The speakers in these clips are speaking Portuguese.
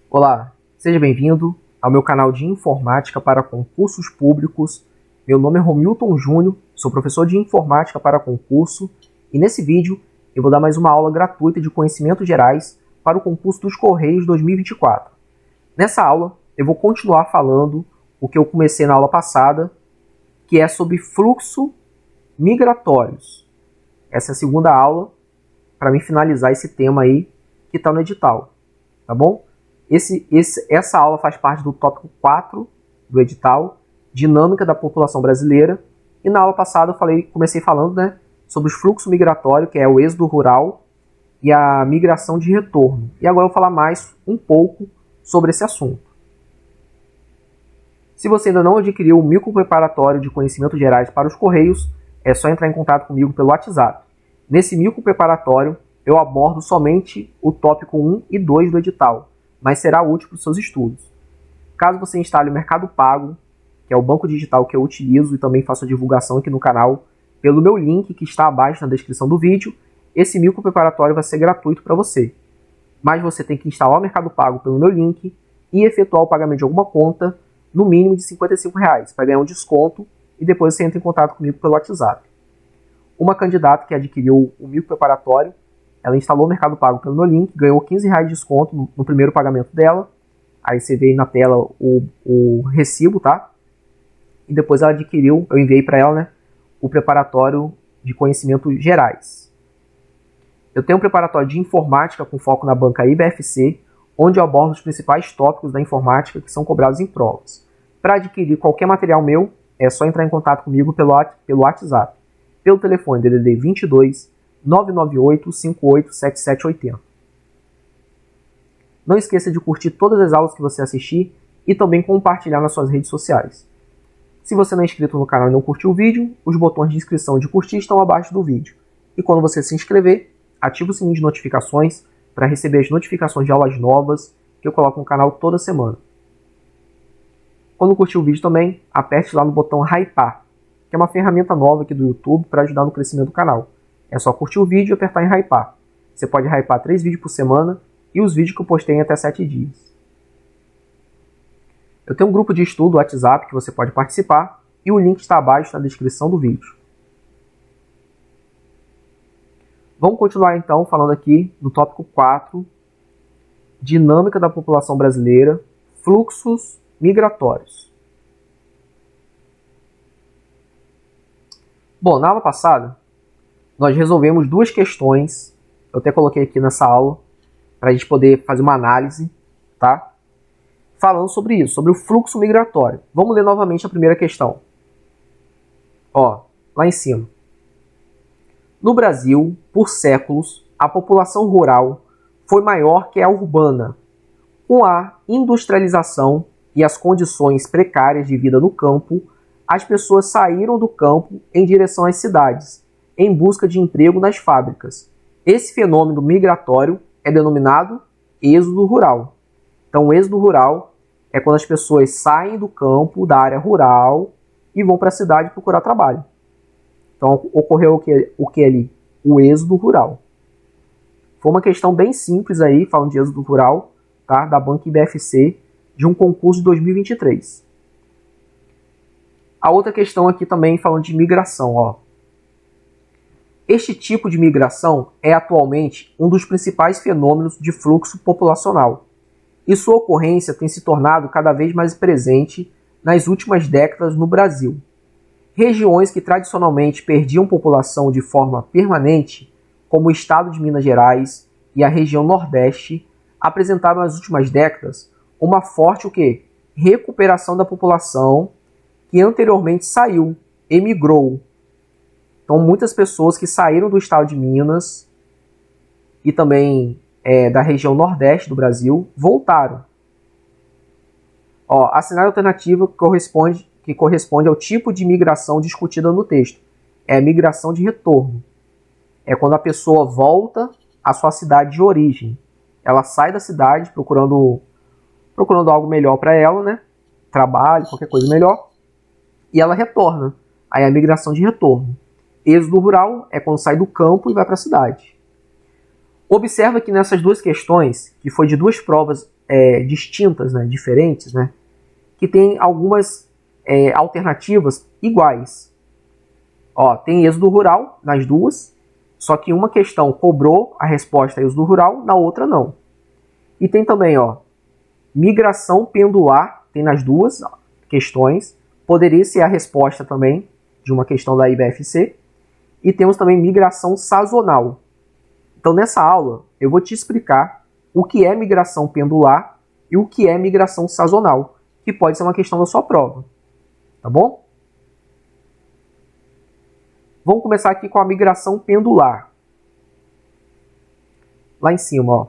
Olá, seja bem-vindo ao meu canal de informática para concursos públicos. Meu nome é Romilton Júnior, sou professor de informática para concurso e nesse vídeo eu vou dar mais uma aula gratuita de conhecimentos gerais para o concurso dos Correios 2024. Nessa aula eu vou continuar falando o que eu comecei na aula passada, que é sobre fluxo migratórios. Essa é a segunda aula para mim finalizar esse tema aí que está no edital, tá bom? Essa aula faz parte do tópico 4 do edital, Dinâmica da População Brasileira. E na aula passada eu comecei falando sobre os fluxos migratórios, que é o êxodo rural e a migração de retorno. E agora eu vou falar mais um pouco sobre esse assunto. Se você ainda não adquiriu o micro preparatório de conhecimentos gerais para os Correios, é só entrar em contato comigo pelo WhatsApp. Nesse micro preparatório eu abordo somente o tópico 1 e 2 do edital, mas será útil para os seus estudos. Caso você instale o Mercado Pago, que é o banco digital que eu utilizo e também faço a divulgação aqui no canal, pelo meu link que está abaixo na descrição do vídeo, esse micro preparatório vai ser gratuito para você. Mas você tem que instalar o Mercado Pago pelo meu link e efetuar o pagamento de alguma conta, no mínimo de R$ 55, para ganhar um desconto, e depois você entra em contato comigo pelo WhatsApp. Uma candidata que adquiriu o micro preparatório, ela instalou o Mercado Pago pelo meu link, ganhou R$ 15 de desconto no primeiro pagamento dela. Aí você vê aí na tela o recibo, tá? E depois ela adquiriu, eu enviei para ela, o preparatório de conhecimentos gerais. Eu tenho um preparatório de informática com foco na banca IBFC, onde eu abordo os principais tópicos da informática que são cobrados em provas. Para adquirir qualquer material meu, é só entrar em contato comigo pelo WhatsApp, pelo telefone DDD 22 998 58 7780. Não esqueça de curtir todas as aulas que você assistir e também compartilhar nas suas redes sociais. Se você não é inscrito no canal e não curtiu o vídeo, os botões de inscrição e de curtir estão abaixo do vídeo. E quando você se inscrever, ative o sininho de notificações para receber as notificações de aulas novas que eu coloco no canal toda semana. Quando curtir o vídeo também, aperte lá no botão Hypar, que é uma ferramenta nova aqui do YouTube para ajudar no crescimento do canal. É só curtir o vídeo e apertar em hypar. Você pode hypar 3 vídeos por semana e os vídeos que eu postei em até 7 dias. Eu tenho um grupo de estudo no WhatsApp que você pode participar e o link está abaixo na descrição do vídeo. Vamos continuar então falando aqui no tópico 4, Dinâmica da População Brasileira, Fluxos Migratórios. Bom, na aula passada, nós resolvemos duas questões, eu até coloquei aqui nessa aula, para a gente poder fazer uma análise, tá? Falando sobre isso, sobre o fluxo migratório. Vamos ler novamente a primeira questão. Ó, lá em cima. No Brasil, por séculos, a população rural foi maior que a urbana. Com a industrialização e as condições precárias de vida no campo, as pessoas saíram do campo em direção às cidades, em busca de emprego nas fábricas. Esse fenômeno migratório é denominado êxodo rural. Então, o êxodo rural é quando as pessoas saem do campo, da área rural, e vão para a cidade procurar trabalho. Então, ocorreu o que ali? O êxodo rural. Foi uma questão bem simples aí, falando de êxodo rural, tá? Da banca IBFC, de um concurso de 2023. A outra questão aqui também falando de migração, ó. Este tipo de migração é atualmente um dos principais fenômenos de fluxo populacional, e sua ocorrência tem se tornado cada vez mais presente nas últimas décadas no Brasil. Regiões que tradicionalmente perdiam população de forma permanente, como o estado de Minas Gerais e a região Nordeste, apresentaram nas últimas décadas uma forte recuperação da população que anteriormente saiu, emigrou. Então, muitas pessoas que saíram do estado de Minas e também da região Nordeste do Brasil voltaram. Ó, a cenário alternativa que corresponde ao tipo de migração discutida no texto. É a migração de retorno. É quando a pessoa volta à sua cidade de origem. Ela sai da cidade procurando algo melhor para ela, né? Trabalho, qualquer coisa melhor. E ela retorna. Aí é a migração de retorno. Êxodo rural é quando sai do campo e vai para a cidade. Observa que nessas duas questões, que foi de duas provas distintas, né, diferentes, né, que tem algumas alternativas iguais. Ó, tem êxodo rural nas duas, só que uma questão cobrou a resposta êxodo rural, na outra não. E tem também, ó, migração pendular, tem nas duas questões, poderia ser a resposta também de uma questão da IBFC. E temos também migração sazonal. Então nessa aula eu vou te explicar o que é migração pendular e o que é migração sazonal, que pode ser uma questão da sua prova. Tá bom? Vamos começar aqui com a migração pendular. Lá em cima, ó.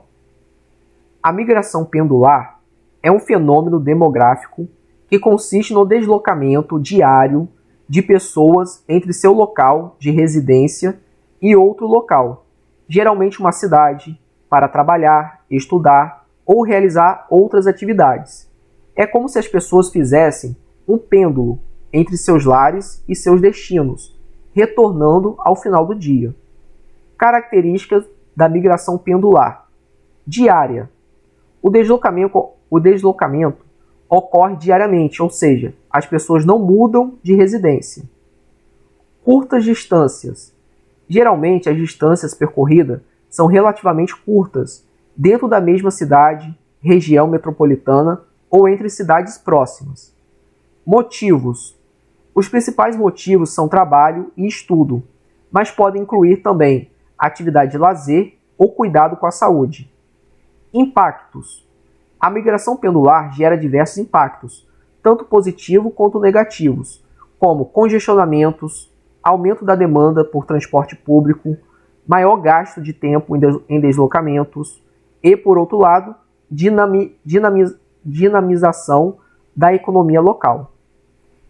A migração pendular é um fenômeno demográfico que consiste no deslocamento diário de pessoas entre seu local de residência e outro local, geralmente uma cidade, para trabalhar, estudar ou realizar outras atividades. É como se as pessoas fizessem um pêndulo entre seus lares e seus destinos, retornando ao final do dia. Características da migração pendular. Diária. O deslocamento ocorre diariamente, ou seja, as pessoas não mudam de residência. Curtas distâncias. Geralmente, as distâncias percorridas são relativamente curtas, dentro da mesma cidade, região metropolitana ou entre cidades próximas. Motivos. Os principais motivos são trabalho e estudo, mas podem incluir também atividade de lazer ou cuidado com a saúde. Impactos. A migração pendular gera diversos impactos, tanto positivos quanto negativos, como congestionamentos, aumento da demanda por transporte público, maior gasto de tempo em deslocamentos e, por outro lado, dinamização da economia local.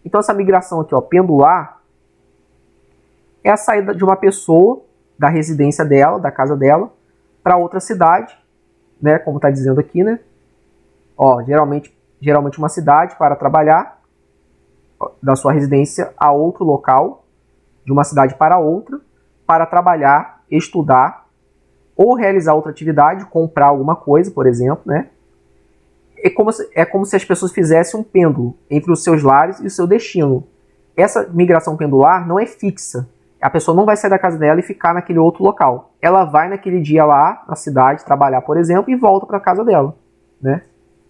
Então essa migração aqui, ó, pendular, é a saída de uma pessoa da residência dela, da casa dela, para outra cidade, né, como está dizendo aqui, né? Ó, geralmente uma cidade para trabalhar, da sua residência a outro local, de uma cidade para outra, para trabalhar, estudar ou realizar outra atividade, comprar alguma coisa, por exemplo, né? É como se as pessoas fizessem um pêndulo entre os seus lares e o seu destino. Essa migração pendular não é fixa. A pessoa não vai sair da casa dela e ficar naquele outro local. Ela vai naquele dia lá na cidade trabalhar, por exemplo, e volta para a casa dela, né?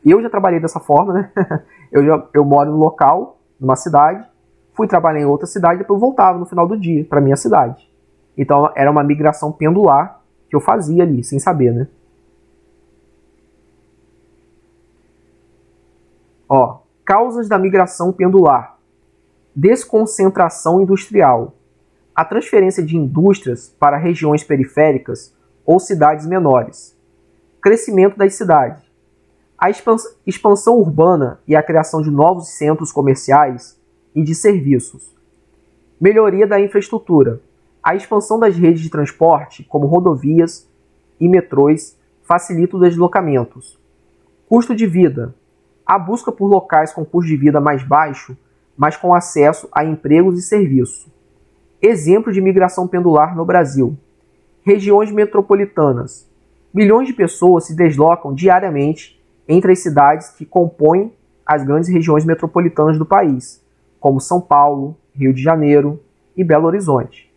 Eu já trabalhei dessa forma, né? Eu moro no local, numa cidade, fui trabalhar em outra cidade e depois voltava no final do dia para minha cidade. Então era uma migração pendular que eu fazia ali, sem saber, né? Ó, causas da migração pendular. Desconcentração industrial. A transferência de indústrias para regiões periféricas ou cidades menores. Crescimento das cidades. A expansão urbana e a criação de novos centros comerciais e de serviços. Melhoria da infraestrutura. A expansão das redes de transporte, como rodovias e metrôs, facilita os deslocamentos. Custo de vida. A busca por locais com custo de vida mais baixo, mas com acesso a empregos e serviços. Exemplo de migração pendular no Brasil. Regiões metropolitanas. Milhões de pessoas se deslocam diariamente entre as cidades que compõem as grandes regiões metropolitanas do país, como São Paulo, Rio de Janeiro e Belo Horizonte.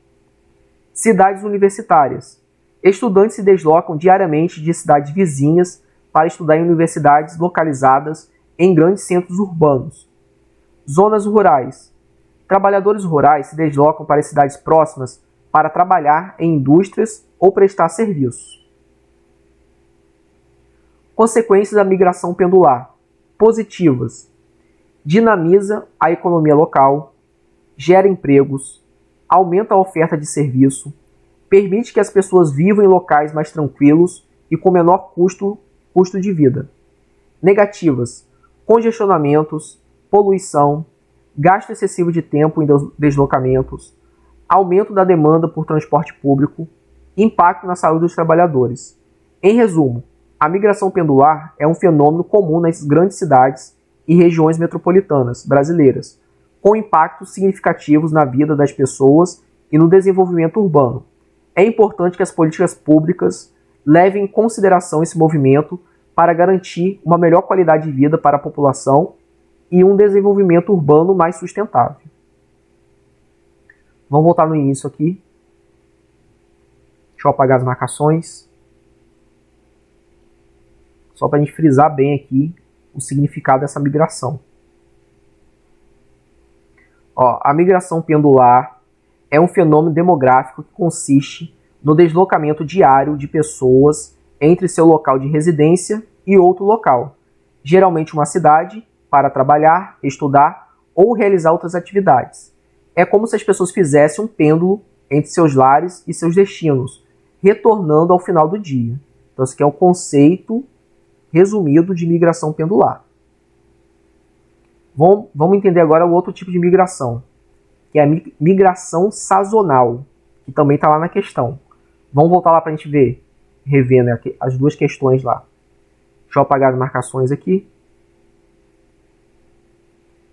Cidades universitárias. Estudantes se deslocam diariamente de cidades vizinhas para estudar em universidades localizadas em grandes centros urbanos. Zonas rurais. Trabalhadores rurais se deslocam para cidades próximas para trabalhar em indústrias ou prestar serviços. Consequências da migração pendular. Positivas. Dinamiza a economia local, gera empregos, aumenta a oferta de serviço, permite que as pessoas vivam em locais mais tranquilos e com menor custo de vida. Negativas. Congestionamentos, poluição, gasto excessivo de tempo em deslocamentos, aumento da demanda por transporte público, impacto na saúde dos trabalhadores. Em resumo, a migração pendular é um fenômeno comum nas grandes cidades e regiões metropolitanas brasileiras, com impactos significativos na vida das pessoas e no desenvolvimento urbano. É importante que as políticas públicas levem em consideração esse movimento para garantir uma melhor qualidade de vida para a população e um desenvolvimento urbano mais sustentável. Vamos voltar no início aqui. Deixa eu apagar as marcações. Só para a gente frisar bem aqui o significado dessa migração. A migração pendular é um fenômeno demográfico que consiste no deslocamento diário de pessoas entre seu local de residência e outro local, geralmente uma cidade, para trabalhar, estudar ou realizar outras atividades. É como se as pessoas fizessem um pêndulo entre seus lares e seus destinos, retornando ao final do dia. Então, esse aqui é um conceito resumido de migração pendular. Vamos entender agora o outro tipo de migração, que é a migração sazonal, que também está lá na questão. Vamos voltar lá para a gente rever, né, as duas questões lá. Deixa eu apagar as marcações aqui.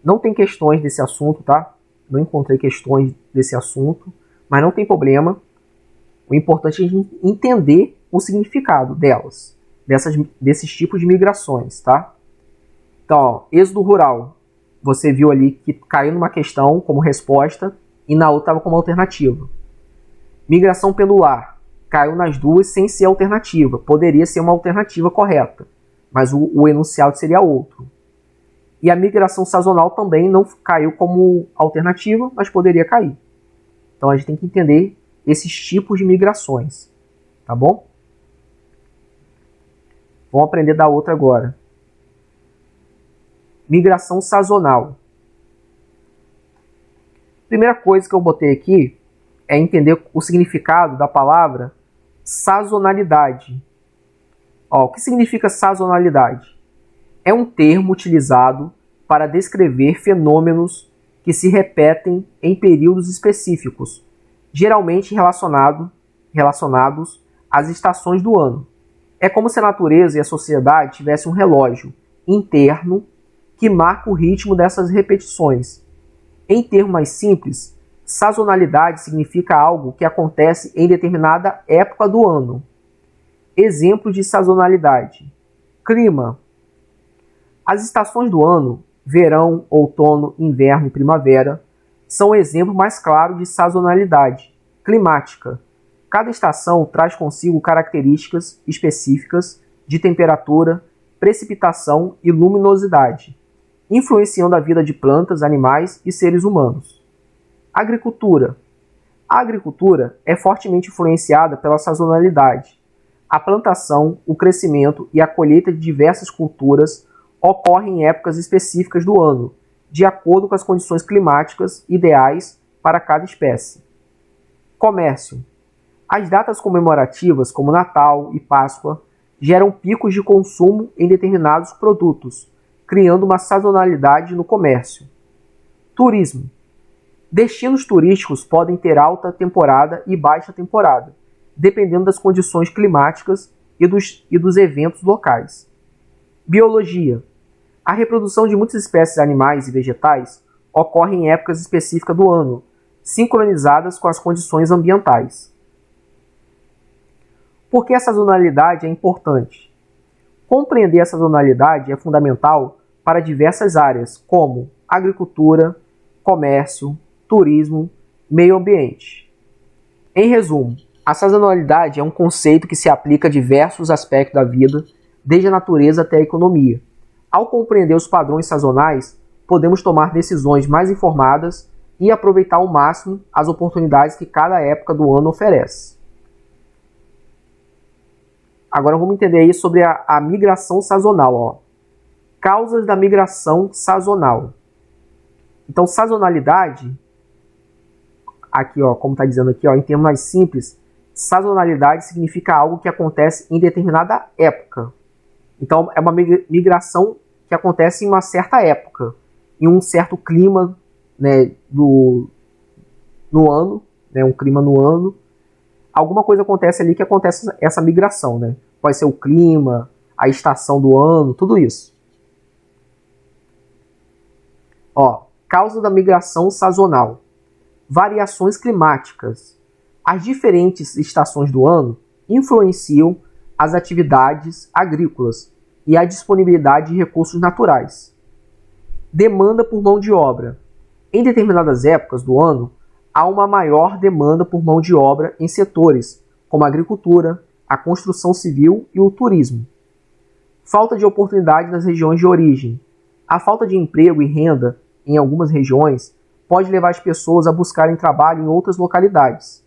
Não tem questões desse assunto, tá? Não encontrei questões desse assunto, mas não tem problema. O importante é a gente entender o significado delas, desses tipos de migrações, tá? Então, êxodo rural. Você viu ali que caiu numa questão como resposta e na outra estava como alternativa. Migração pendular. Caiu nas duas sem ser alternativa. Poderia ser uma alternativa correta, mas o enunciado seria outro. E a migração sazonal também não caiu como alternativa, mas poderia cair. Então a gente tem que entender esses tipos de migrações, tá bom? Vamos aprender da outra agora. Migração sazonal. Primeira coisa que eu botei aqui é entender o significado da palavra sazonalidade. O que significa sazonalidade? É um termo utilizado para descrever fenômenos que se repetem em períodos específicos, geralmente relacionados às estações do ano. É como se a natureza e a sociedade tivessem um relógio interno que marca o ritmo dessas repetições. Em termos mais simples, sazonalidade significa algo que acontece em determinada época do ano. Exemplo de sazonalidade. Clima. As estações do ano, verão, outono, inverno e primavera, são o exemplo mais claro de sazonalidade climática. Cada estação traz consigo características específicas de temperatura, precipitação e luminosidade, influenciando a vida de plantas, animais e seres humanos. Agricultura. A agricultura é fortemente influenciada pela sazonalidade. A plantação, o crescimento e a colheita de diversas culturas ocorrem em épocas específicas do ano, de acordo com as condições climáticas ideais para cada espécie. Comércio. As datas comemorativas, como Natal e Páscoa, geram picos de consumo em determinados produtos, criando uma sazonalidade no comércio. Turismo. Destinos turísticos podem ter alta temporada e baixa temporada, dependendo das condições climáticas e dos eventos locais. Biologia. A reprodução de muitas espécies animais e vegetais ocorre em épocas específicas do ano, sincronizadas com as condições ambientais. Por que a sazonalidade é importante? Compreender a sazonalidade é fundamental para diversas áreas, como agricultura, comércio, turismo, meio ambiente. Em resumo, a sazonalidade é um conceito que se aplica a diversos aspectos da vida, desde a natureza até a economia. Ao compreender os padrões sazonais, podemos tomar decisões mais informadas e aproveitar ao máximo as oportunidades que cada época do ano oferece. Agora vamos entender aí sobre a migração sazonal. Causas da migração sazonal. Então, sazonalidade, aqui, como está dizendo aqui, em termos mais simples, sazonalidade significa algo que acontece em determinada época. Então, é uma migração que acontece em uma certa época, em um certo clima, né, no ano, né, um clima no ano. Alguma coisa acontece ali que acontece essa migração, né? Pode ser o clima, a estação do ano, tudo isso. Causa da migração sazonal. Variações climáticas. As diferentes estações do ano influenciam as atividades agrícolas, e a disponibilidade de recursos naturais. Demanda por mão de obra. Em determinadas épocas do ano, há uma maior demanda por mão de obra em setores como a agricultura, a construção civil e o turismo. Falta de oportunidade nas regiões de origem. A falta de emprego e renda em algumas regiões pode levar as pessoas a buscarem trabalho em outras localidades.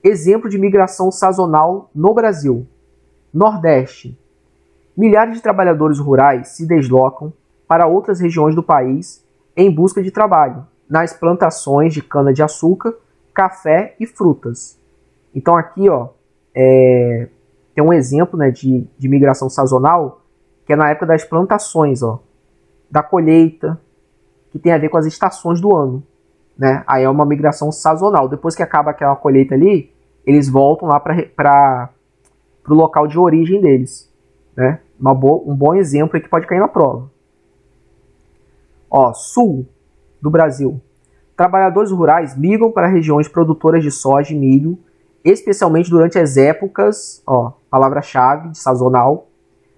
Exemplo de migração sazonal no Brasil. Nordeste. Milhares de trabalhadores rurais se deslocam para outras regiões do país em busca de trabalho, nas plantações de cana-de-açúcar, café e frutas. Então aqui tem um exemplo, né, de migração sazonal, que é na época das plantações, da colheita, que tem a ver com as estações do ano. Né? Aí é uma migração sazonal. Depois que acaba aquela colheita ali, eles voltam lá para o local de origem deles. Né? Um bom exemplo aí que pode cair na prova. Sul do Brasil. Trabalhadores rurais migram para regiões produtoras de soja e milho, especialmente durante as épocas, palavra-chave de sazonal,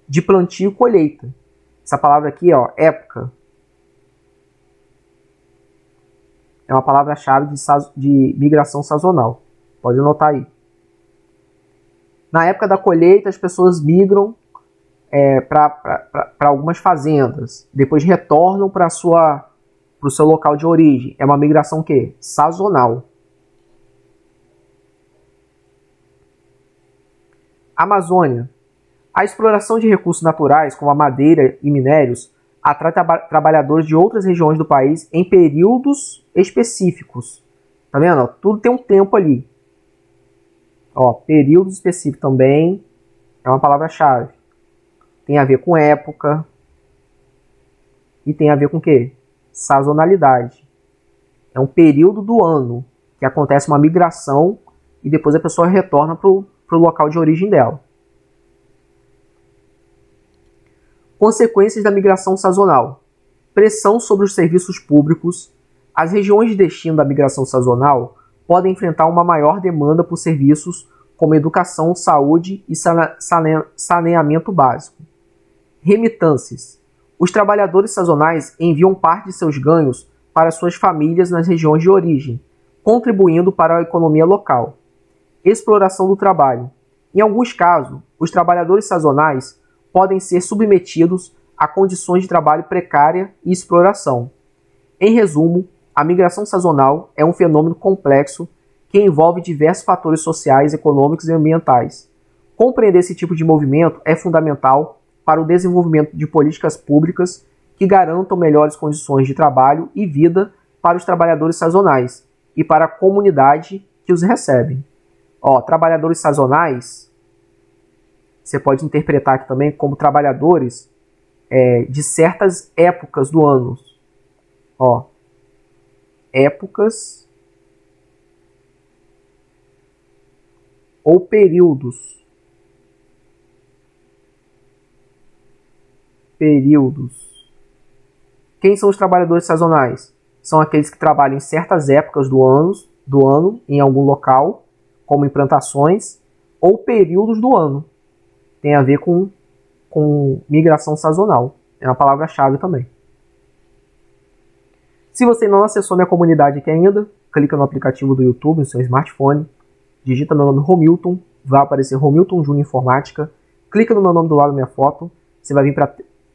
de plantio e colheita. Essa palavra aqui, época, é uma palavra-chave de migração sazonal. Pode anotar aí. Na época da colheita, as pessoas migram para algumas fazendas. Depois retornam para o seu local de origem. É uma migração que? Sazonal. Amazônia. A exploração de recursos naturais, como a madeira e minérios, atrai trabalhadores de outras regiões do país em períodos específicos. Tá vendo? Tudo tem um tempo ali. Período específico também é uma palavra-chave. Tem a ver com época. E tem a ver com o quê? Sazonalidade. É um período do ano que acontece uma migração e depois a pessoa retorna para o local de origem dela. Consequências da migração sazonal. Pressão sobre os serviços públicos. As regiões de destino da migração sazonal podem enfrentar uma maior demanda por serviços como educação, saúde e saneamento básico. Remitâncias. Os trabalhadores sazonais enviam parte de seus ganhos para suas famílias nas regiões de origem, contribuindo para a economia local. Exploração do trabalho. Em alguns casos, os trabalhadores sazonais podem ser submetidos a condições de trabalho precária e exploração. Em resumo, a migração sazonal é um fenômeno complexo que envolve diversos fatores sociais, econômicos e ambientais. Compreender esse tipo de movimento é fundamental para o desenvolvimento de políticas públicas que garantam melhores condições de trabalho e vida para os trabalhadores sazonais e para a comunidade que os recebe. Trabalhadores sazonais, você pode interpretar aqui também como trabalhadores de certas épocas do ano. Épocas ou períodos. Quem são os trabalhadores sazonais? São aqueles que trabalham em certas épocas do ano em algum local, como em plantações, ou períodos do ano. Tem a ver com migração sazonal. É uma palavra-chave também. Se você não acessou minha comunidade aqui ainda, clica no aplicativo do YouTube no seu smartphone, digita meu nome Romilton, vai aparecer Romilton Júnior Informática, clica no meu nome do lado da minha foto, você vai vir para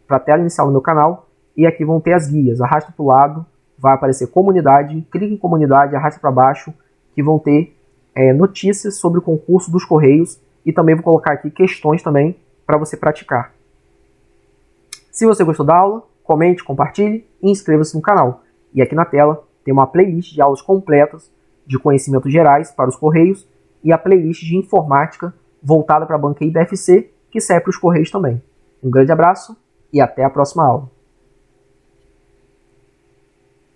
a tela inicial do meu canal, e aqui vão ter as guias. Arrasta para o lado, vai aparecer comunidade, clica em comunidade, arrasta para baixo, que vão ter notícias sobre o concurso dos Correios, e também vou colocar aqui questões também para você praticar. Se você gostou da aula, comente, compartilhe e inscreva-se no canal. E aqui na tela tem uma playlist de aulas completas de conhecimentos gerais para os Correios e a playlist de informática voltada para a banca IDFC, que serve para os Correios também. Um grande abraço e até a próxima aula.